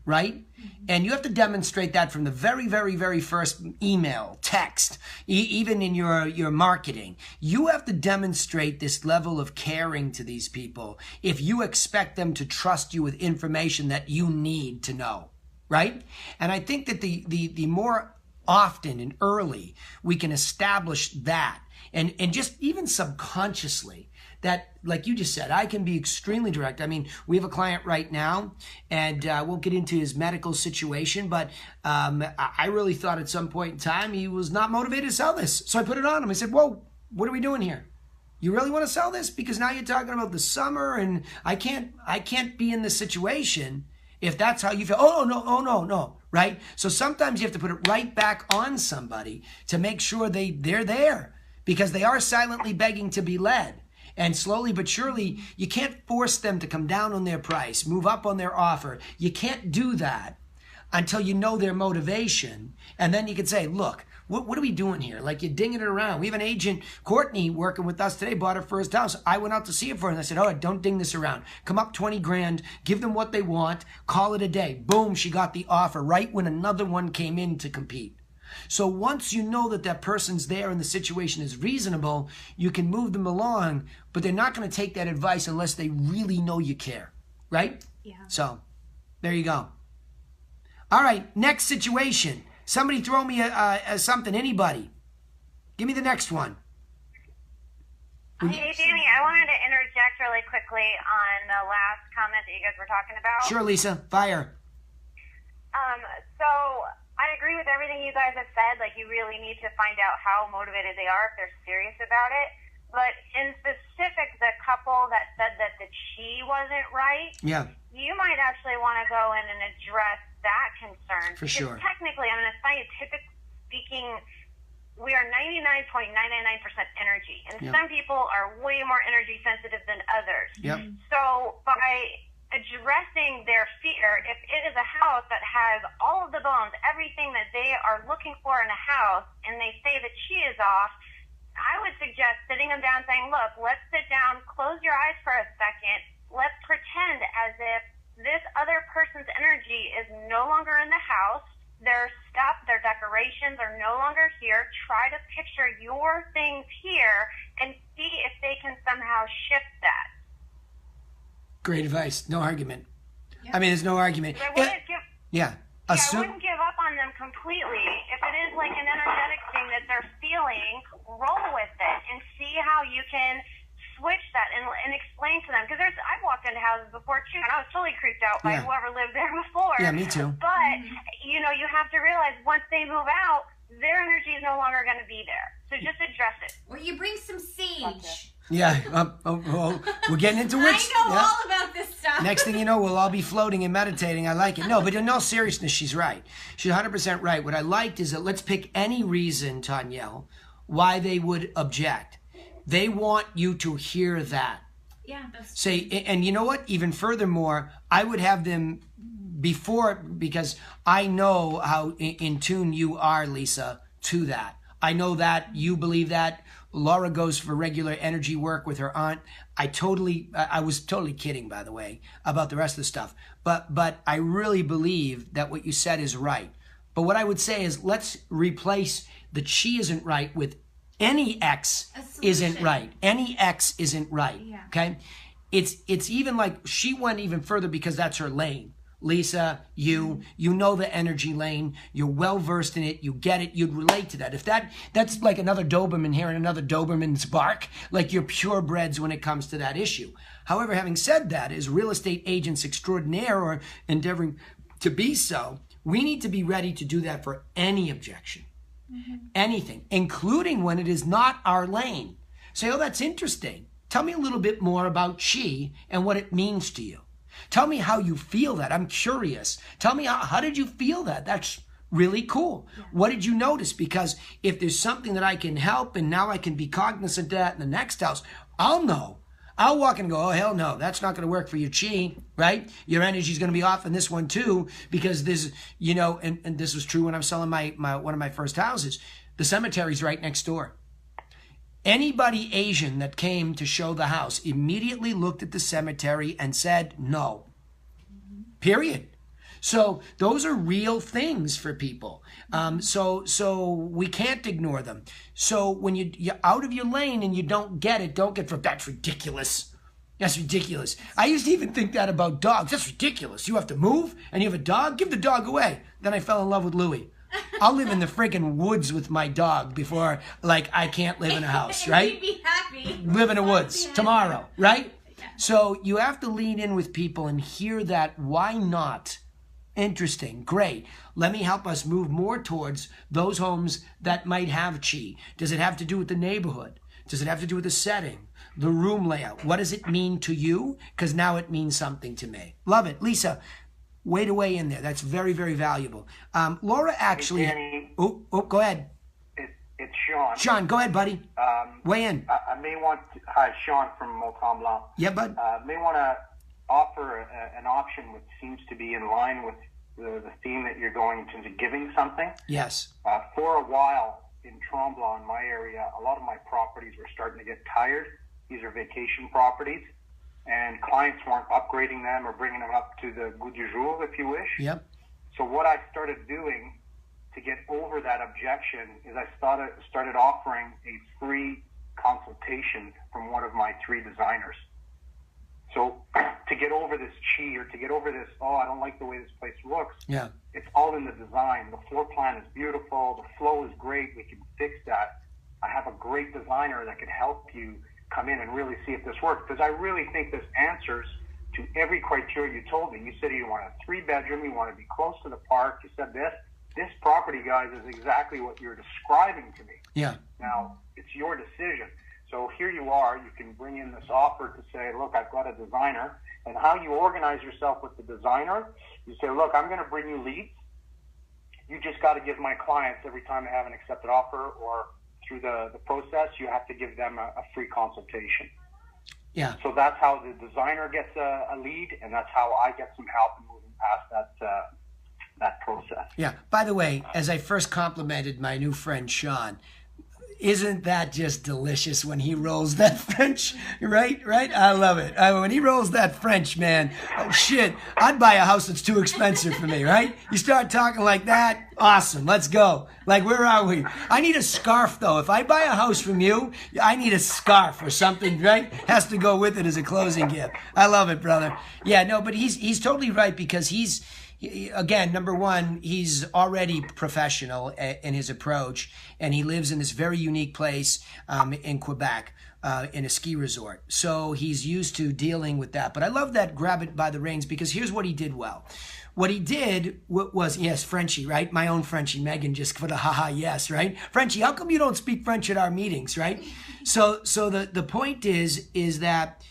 right? And you have to demonstrate that from the very, very, very first email, text, even in your marketing. You have to demonstrate this level of caring to these people if you expect them to trust you with information that you need to know, right? And I think that the more often and early we can establish that, and just even subconsciously, that, like you just said, I can be extremely direct. I mean, we have a client right now, and I won't get into his medical situation, but I really thought at some point in time he was not motivated to sell this. So I put it on him. I said, whoa, what are we doing here? You really want to sell this? Because now you're talking about the summer, and I can't be in this situation if that's how you feel. Oh, no, right? So sometimes you have to put it right back on somebody to make sure they're there, because they are silently begging to be led. And slowly but surely, you can't force them to come down on their price, move up on their offer. You can't do that until you know their motivation. And then you can say, look, what are we doing here? Like, you're dinging it around. We have an agent, Courtney, working with us today, bought her first house. I went out to see it for her, and I said, oh, don't ding this around. Come up 20 grand, give them what they want, call it a day. Boom, she got the offer right when another one came in to compete. So once you know that that person's there and the situation is reasonable, you can move them along, but they're not going to take that advice unless they really know you care, right? Yeah. So there you go. All right, next situation. Somebody throw me something, anybody. Give me the next one. Hey, Danny, I wanted to interject really quickly on the last comment that you guys were talking about. Sure, Lisa, fire. So I agree with everything you guys have said. Like, you really need to find out how motivated they are if they're serious about it. But in specific, the couple that said that the chi wasn't right, you might actually want to go in and address that concern. For sure. Technically, I mean, scientific speaking, we are 99.999% energy. And some people are way more energy sensitive than others. Yep. So by addressing their fear, if it is a house that has all of the bones, everything that they are looking for in a house, and they say the chi is off, I would suggest sitting them down saying, look, let's sit down, close your eyes for a second, let's pretend as if this other person's energy is no longer in the house, their stuff, their decorations are no longer here. Try to picture your things here and see if they can somehow shift that. Great advice. No argument. Yep. I mean, there's no argument. I wouldn't I wouldn't give up on them completely. If it is like an energetic thing that they're feeling, roll with it and see how you can switch that and explain to them. Because I've walked into houses before too, and I was totally creeped out by whoever lived there before. Yeah, me too. But, you have to realize once they move out, their energy is no longer going to be there. So just address it. Or you bring some sage. Yeah, we're getting into witch. I know all about this stuff. Next thing you know, we'll all be floating and meditating. I like it. No, but in all seriousness, she's right. She's 100% right. What I liked is that let's pick any reason, Tanyel, why they would object. They want you to hear that. Yeah. Say, and you know what? Even furthermore, I would have them before, because I know how in tune you are, Lisa, to that. I know that you believe that. Laura goes for regular energy work with her aunt. I was totally kidding, by the way, about the rest of the stuff. But I really believe that what you said is right. But what I would say is, let's replace the chi isn't right with any X isn't right. Any X isn't right. Yeah. Okay? It's even like she went even further because that's her lane. Lisa, you know the energy lane. You're well versed in it. You get it. You'd relate to that. If that's like another Doberman hearing another Doberman's bark, like you're purebreds when it comes to that issue. However, having said that, as real estate agents extraordinaire or endeavoring to be so, we need to be ready to do that for any objection. Anything, including when it is not our lane. Say, oh, that's interesting. Tell me a little bit more about chi and what it means to you. Tell me how you feel that. I'm curious. Tell me how did you feel that? That's really cool. Yeah. What did you notice? Because if there's something that I can help and now I can be cognizant of that in the next house, I'll know. I'll walk in and go, oh, hell no, that's not going to work for your chi, right? Your energy's going to be off in this one too, because this, you know, and this was true when I was selling my one of my first houses. The cemetery's right next door. Anybody Asian that came to show the house immediately looked at the cemetery and said no. Period. So those are real things for people. So we can't ignore them. So when you're out of your lane and you don't get it, that's ridiculous. That's ridiculous. I used to even think that about dogs. That's ridiculous. You have to move and you have a dog? Give the dog away. Then I fell in love with Louie. I'll live in the freaking woods with my dog before, like, I can't live in a house, right? You'd be happy. Live in the woods tomorrow, right? Yeah. So you have to lean in with people and hear that. Why not? Interesting. Great. Let me help us move more towards those homes that might have chi. Does it have to do with the neighborhood? Does it have to do with the setting, the room layout? What does it mean to you? Because now it means something to me. Love it. Lisa, way to weigh in there. That's very, very valuable. Laura actually... Hey, Danny, go ahead. It's Sean. Sean, go ahead, buddy. Weigh in. I may want to... Hi, Sean from Mont Blanc. Yeah, bud. May want to offer an option which seems to be in line with the theme that you're going into giving something. Yes. For a while in Tremblant, in my area, a lot of my properties were starting to get tired. These are vacation properties. And clients weren't upgrading them or bringing them up to the goût du jour, if you wish. Yep. So what I started doing to get over that objection is I started offering a free consultation from one of my 3 designers. So to get over this chi or to get over this, oh, I don't like the way this place looks, yeah, it's all in the design. The floor plan is beautiful. The flow is great. We can fix that. I have a great designer that can help you come in and really see if this works, because I really think this answers to every criteria you told me. You said you want a 3-bedroom, you want to be close to the park. You said this property, guys, is exactly what you're describing to me. Yeah. Now, it's your decision. So here you are. You can bring in this offer to say, look, I've got a designer. And how you organize yourself with the designer, you say, look, I'm going to bring you leads. You just got to give my clients, every time they have an accepted offer or through the process, you have to give them a free consultation. Yeah. So that's how the designer gets a lead, and that's how I get some help in moving past that process. Yeah. By the way, as I first complimented my new friend Sean, isn't that just delicious when he rolls that French? Right? I love it. When he rolls that French, man, shit, I'd buy a house that's too expensive for me, right? You start talking like that, awesome, let's go. Like, where are we? I need a scarf, though. If I buy a house from you, I need a scarf or something, right? Has to go with it as a closing gift. I love it, brother. Yeah, no, but he's totally right, because again, number one, he's already professional in his approach, and he lives in this very unique place in Quebec, in a ski resort. So he's used to dealing with that. But I love that grab it by the reins, because here's what he did well. What he did was, yes, Frenchie, right? My own Frenchie, Megan, just for the haha, yes, right? Frenchie, how come you don't speak French at our meetings, right? So the point is that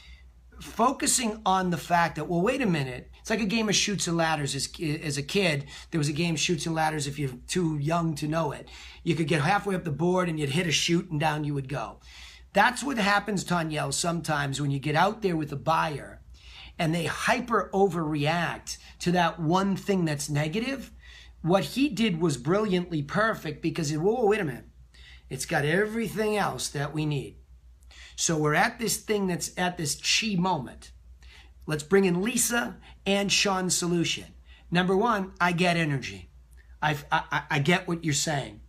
focusing on the fact that, well, wait a minute, it's like a game of Chutes and Ladders. As a kid, there was a game, Chutes and Ladders, if you're too young to know it. You could get halfway up the board and you'd hit a chute and down you would go. That's what happens, Tanyel, sometimes when you get out there with a buyer and they hyper overreact to that one thing that's negative. What he did was brilliantly perfect, because whoa, wait a minute. It's got everything else that we need. So we're at this thing that's at this chi moment. Let's bring in Lisa and Sean's solution. Number one, I get energy. I get what you're saying.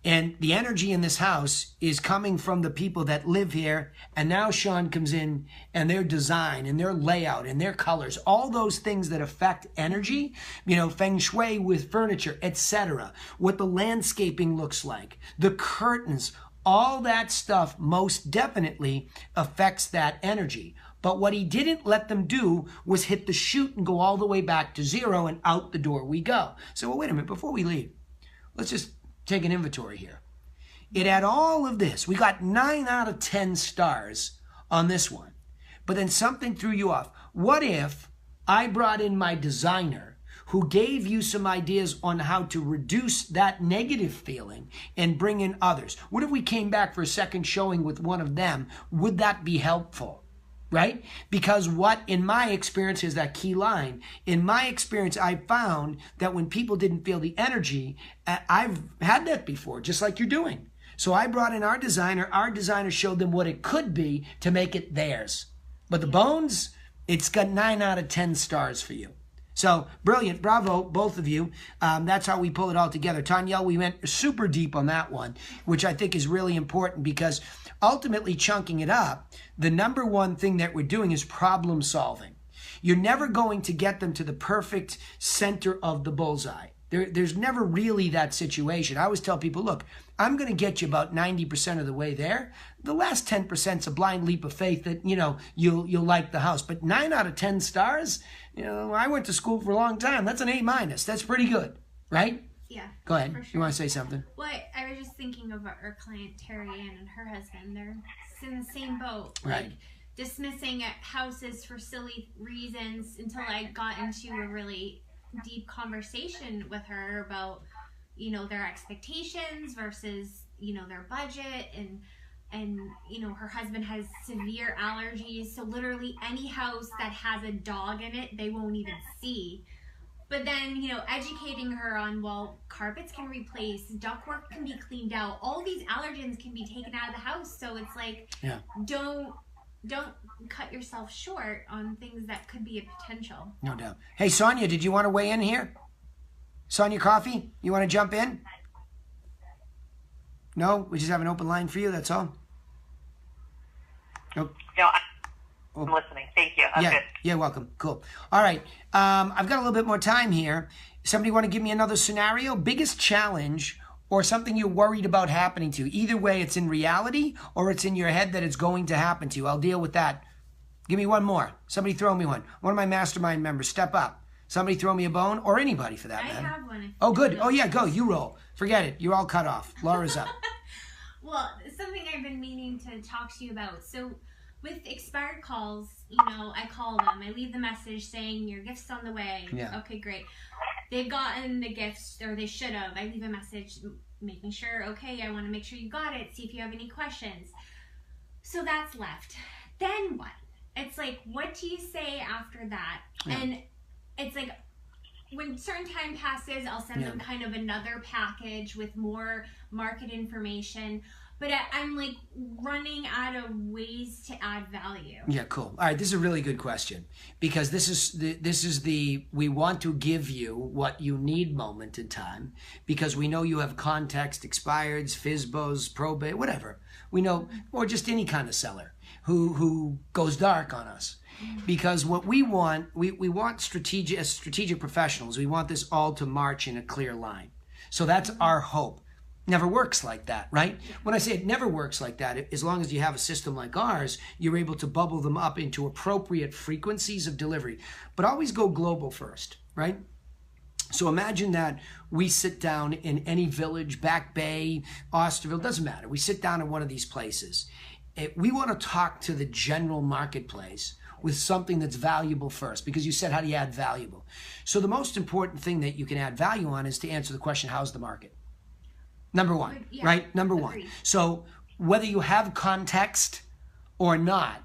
And the energy in this house is coming from the people that live here. And now Sean comes in, and their design and their layout and their colors, all those things that affect energy, feng shui with furniture, etc. What the landscaping looks like, the curtains, all that stuff most definitely affects that energy. But what he didn't let them do was hit the chute and go all the way back to 0, and out the door we go. So, well, wait a minute, before we leave, let's just take an inventory here. It had all of this. We got 9 out of 10 stars on this one, but then something threw you off. What if I brought in my designer who gave you some ideas on how to reduce that negative feeling and bring in others? What if we came back for a second showing with one of them? Would that be helpful? Right? Because what, in my experience, is that key line. In my experience, I found that when people didn't feel the energy, I've had that before, just like you're doing. So I brought in our designer. Our designer showed them what it could be to make it theirs. But the bones, it's got 9 out of 10 stars for you. So brilliant. Bravo, both of you. That's how we pull it all together. Tanya, we went super deep on that one, which I think is really important because ultimately chunking it up, the number one thing that we're doing is problem solving. You're never going to get them to the perfect center of the bullseye. There's never really that situation. I always tell people, look, I'm going to get you about 90% of the way there. The last 10% is a blind leap of faith that, you'll like the house. But 9 out of 10 stars, I went to school for a long time. That's an A-. That's pretty good, right? Yeah. Go ahead. For sure. You want to say something? Well, I was just thinking of our client Terry Ann and her husband. They're in the same boat. Right. Like, dismissing houses for silly reasons until I got into a really deep conversation with her about, their expectations versus, their budget and her husband has severe allergies. So literally any house that has a dog in it, they won't even see. But then, educating her on, well, carpets can replace, ductwork can be cleaned out, all these allergens can be taken out of the house. So it's like, yeah. Don't cut yourself short on things that could be a potential. No doubt. Hey, Sonia, did you want to weigh in here? Sonia Coffee, you want to jump in? No? We just have an open line for you, that's all? Nope. No, I'm listening. Thank you. I'm good. Yeah, welcome. Cool. All right. I've got a little bit more time here. Somebody want to give me another scenario? Biggest challenge or something you're worried about happening to you. Either way, it's in reality or it's in your head that it's going to happen to you. I'll deal with that. Give me one more. Somebody throw me one. One of my mastermind members, step up. Somebody throw me a bone, or anybody for that matter. I have one. Oh, good. Oh, yeah, go. You roll. Forget it. You're all cut off. Laura's up. Well, something I've been meaning to talk to you about. So with expired calls, I call them. I leave the message saying your gift's on the way. Yeah. Okay, great. They've gotten the gifts, or they should have. I leave a message making sure, okay, I want to make sure you got it. See if you have any questions. So that's left. Then what? It's like, what do you say after that? Yeah. And it's like, when certain time passes, I'll send them kind of another package with more market information. But I'm like running out of ways to add value. Yeah, cool. All right, this is a really good question because this is the we want to give you what you need moment in time because we know you have context, expireds, FSBOs, probate, whatever. We know, or just any kind of seller who goes dark on us. Because what we want, we want strategic professionals. We want this all to march in a clear line. So that's our hope. Never works like that, right? When I say it never works like that, as long as you have a system like ours, you're able to bubble them up into appropriate frequencies of delivery. But always go global first, right? So imagine that we sit down in any village, Back Bay, Osterville, doesn't matter. We sit down in one of these places. We want to talk to the general marketplace with something that's valuable first, because you said, how do you add valuable? So the most important thing that you can add value on is to answer the question, how's the market? Number one, right? Number one. So whether you have context or not,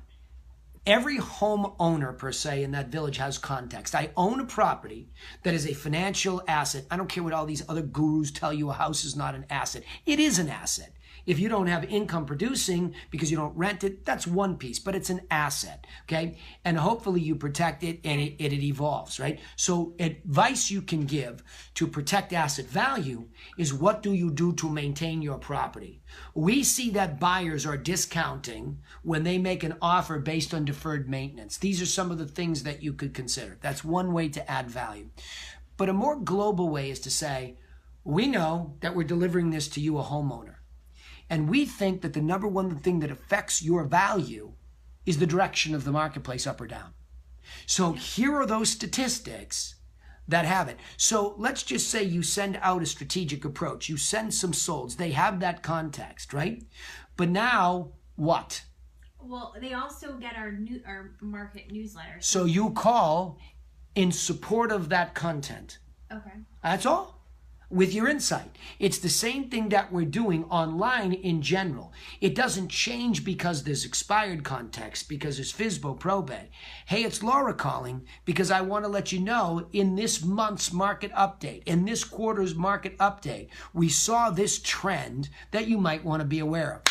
every homeowner per se in that village has context. I own a property that is a financial asset. I don't care what all these other gurus tell you a house is not an asset. It is an asset. If you don't have income producing because you don't rent it, that's one piece, but it's an asset, okay? And hopefully you protect it and it evolves, right? So advice you can give to protect asset value is what do you do to maintain your property? We see that buyers are discounting when they make an offer based on deferred maintenance. These are some of the things that you could consider. That's one way to add value. But a more global way is to say, we know that we're delivering this to you, a homeowner. And we think that the number one thing that affects your value is the direction of the marketplace, up or down. So here are those statistics that have it. So let's just say you send out a strategic approach. You send some solds. They have that context, right? But now what? Well, they also get our market newsletters. So you call in support of that content. Okay. That's all. With your insight. It's the same thing that we're doing online in general. It doesn't change because there's expired context, because there's FSBO probate. Hey, it's Laura calling because I want to let you know in this month's market update, in this quarter's market update, we saw this trend that you might want to be aware of.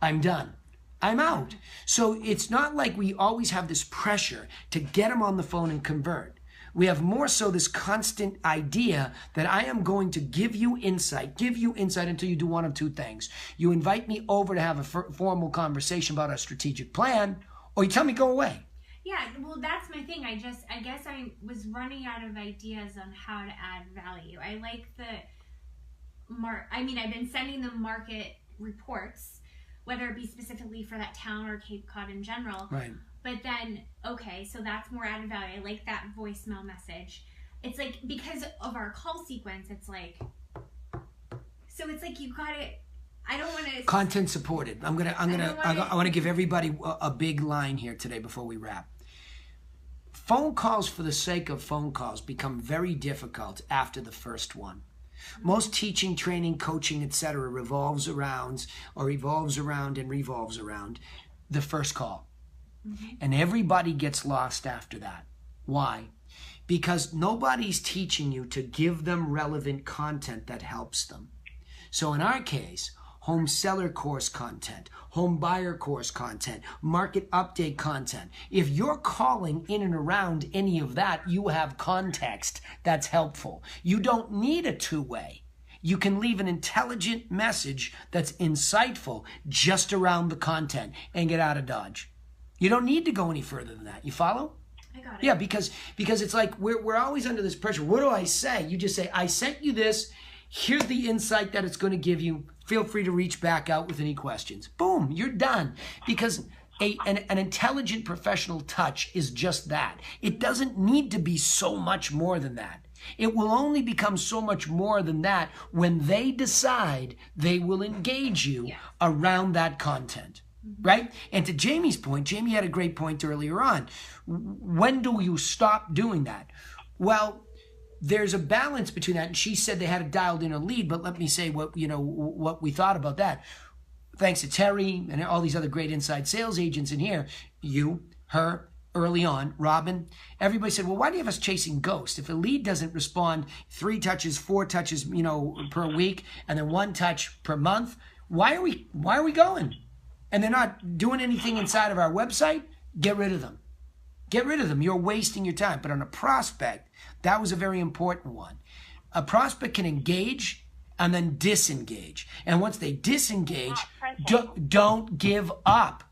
I'm done. I'm out. So it's not like we always have this pressure to get them on the phone and convert. We have more so this constant idea that I am going to give you insight until you do one of two things. You invite me over to have a formal conversation about our strategic plan, or you tell me go away. Yeah, well, that's my thing. I guess I was running out of ideas on how to add value. I like I've been sending them market reports, whether it be specifically for that town or Cape Cod in general. Right. But then, okay, so that's more added value. I like that voicemail message. It's like, because of our call sequence, it's like, so it's like you got it. I don't want to. Content supported. I want to give everybody a big line here today before we wrap. Phone calls for the sake of phone calls become very difficult after the first one. Most teaching, training, coaching, etc. revolves around the first call. Mm-hmm. And everybody gets lost after that. Why? Because nobody's teaching you to give them relevant content that helps them. So in our case, home seller course content, home buyer course content, market update content. If you're calling in and around any of that, you have context that's helpful. You don't need a two-way. You can leave an intelligent message that's insightful just around the content and get out of Dodge. You don't need to go any further than that. You follow? I got it. Yeah, because it's like we're always under this pressure. What do I say? You just say, I sent you this. Here's the insight that it's going to give you. Feel free to reach back out with any questions. Boom, you're done. Because an intelligent professional touch is just that. It doesn't need to be so much more than that. It will only become so much more than that when they decide they will engage you around that content. Right? And to Jamie's point, Jamie had a great point earlier on. When do you stop doing that? Well, there's a balance between that. And she said they had a dialed in a lead, but let me say what we thought about that. Thanks to Terry and all these other great inside sales agents in here, you, her, early on, Robin, everybody said, well, why do you have us chasing ghosts? If a lead doesn't respond 3 touches, 4 touches, per week, and then 1 touch per month, why are we going? And they're not doing anything inside of our website, get rid of them. Get rid of them. You're wasting your time. But on a prospect, that was a very important one. A prospect can engage and then disengage. And once they disengage, don't give up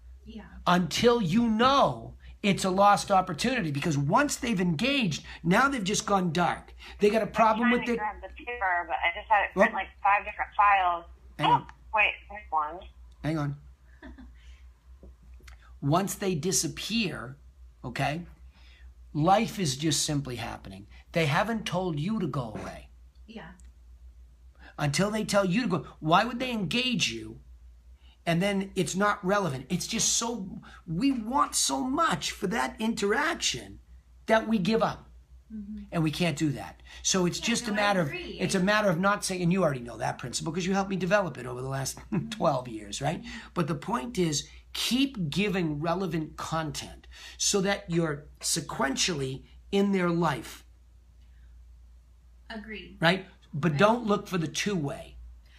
until you know it's a lost opportunity. Because once they've engaged, now they've just gone dark. They got a problem with it. Grab the paper, but I just had it print like 5 different files. Wait, there's one. Hang on. Once they disappear, okay, life is just simply happening. They haven't told you to go away. Yeah. Until they tell you to go. Why would they engage you? And then it's not relevant. It's just we want so much for that interaction that we give up. Mm-hmm. And we can't do that. So it's just a matter of not saying, and you already know that principle because you helped me develop it over the last 12 years, right? But the point is, keep giving relevant content so that you're sequentially in their life. Agreed. Right? But don't look for the two-way.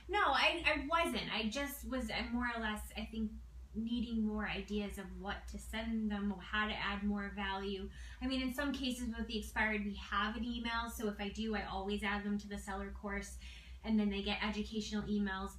No, I wasn't. I just was more or less, I think, needing more ideas of what to send them, how to add more value. I mean, in some cases with the expired, we have an email. So if I do, I always add them to the seller course and then they get educational emails.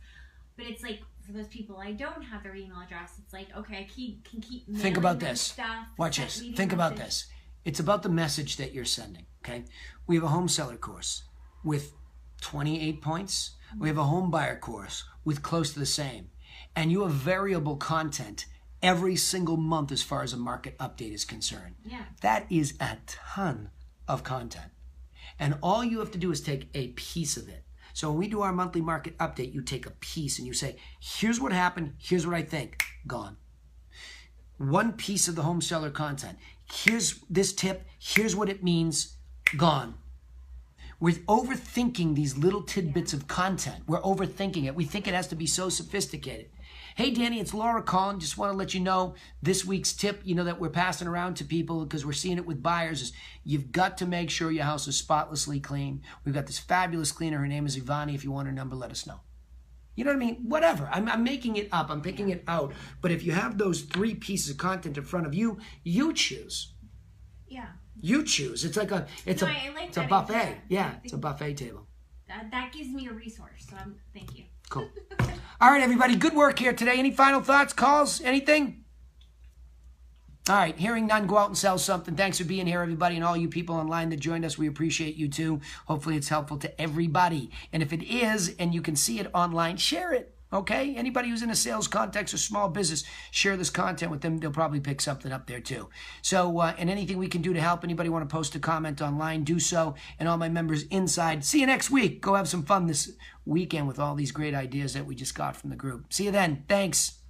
But it's like, for those people I don't have their email address, it's like, okay, I can keep mailing Think about them this. Stuff. Watch this. Think about this. It's about the message that you're sending, okay? We have a home seller course with 28 points. We have a home buyer course with close to the same. And you have variable content every single month as far as a market update is concerned. Yeah. That is a ton of content. And all you have to do is take a piece of it. So when we do our monthly market update, you take a piece and you say, here's what happened, here's what I think, gone. one piece of the home seller content. Here's this tip. Here's what it means. Gone. We're overthinking these little tidbits of content. We're overthinking it. We think it has to be so sophisticated. Hey, Danny, it's Laura calling. Just want to let you know this week's tip, that we're passing around to people because we're seeing it with buyers is you've got to make sure your house is spotlessly clean. We've got this fabulous cleaner. Her name is Ivani. If you want her number, let us know. You know what I mean? Whatever. I'm making it up. I'm picking it out. But if you have those 3 pieces of content in front of you, you choose. Yeah. You choose. It's like a it's a buffet. Idea. Yeah, it's a buffet table. That gives me a resource. So thank you. Cool. All right, everybody. Good work here today. Any final thoughts, calls, anything? All right. Hearing none, go out and sell something. Thanks for being here, everybody, and all you people online that joined us. We appreciate you too. Hopefully it's helpful to everybody. And if it is, and you can see it online, share it. Okay? Anybody who's in a sales context or small business, share this content with them. They'll probably pick something up there too. So, and anything we can do to help, anybody want to post a comment online, do so. And all my members inside, see you next week. Go have some fun this weekend with all these great ideas that we just got from the group. See you then. Thanks.